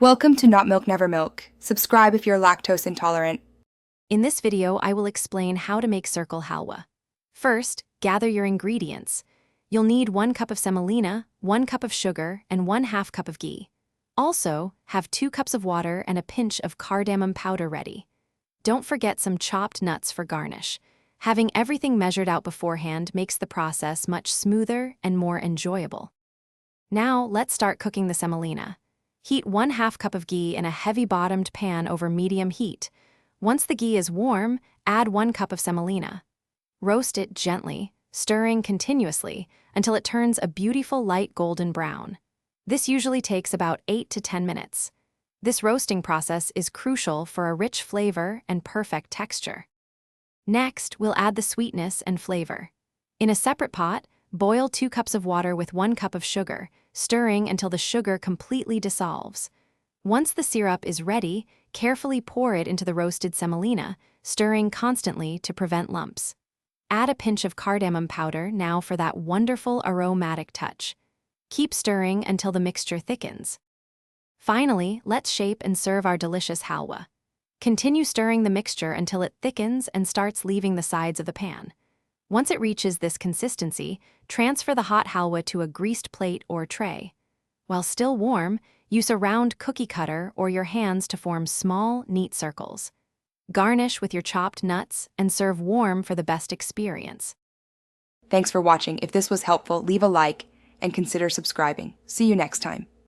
Welcome to Not Milk Never Milk. Subscribe if you're lactose intolerant. In this video, I will explain how to make circle halwa. First, gather your ingredients. You'll need 1 cup of semolina, 1 cup of sugar, and 1/2 cup of ghee. Also, have 2 cups of water and a pinch of cardamom powder ready. Don't forget some chopped nuts for garnish. Having everything measured out beforehand makes the process much smoother and more enjoyable. Now, let's start cooking the semolina. Heat 1/2 cup of ghee in a heavy-bottomed pan over medium heat. Once the ghee is warm, add 1 cup of semolina. Roast it gently, stirring continuously until it turns a beautiful light golden brown. This usually takes about 8 to 10 minutes. This roasting process is crucial for a rich flavor and perfect texture. Next, we'll add the sweetness and flavor. In a separate pot, boil 2 cups of water with 1 cup of sugar, stirring until the sugar completely dissolves. Once the syrup is ready, carefully pour it into the roasted semolina, stirring constantly to prevent lumps. Add a pinch of cardamom powder now for that wonderful aromatic touch. Keep stirring until the mixture thickens. Finally, let's shape and serve our delicious halwa. Continue stirring the mixture until it thickens and starts leaving the sides of the pan. Once it reaches this consistency, transfer the hot halwa to a greased plate or tray. While still warm, use a round cookie cutter or your hands to form small, neat circles. Garnish with your chopped nuts and serve warm for the best experience. Thanks for watching. If this was helpful, leave a like and consider subscribing. See you next time.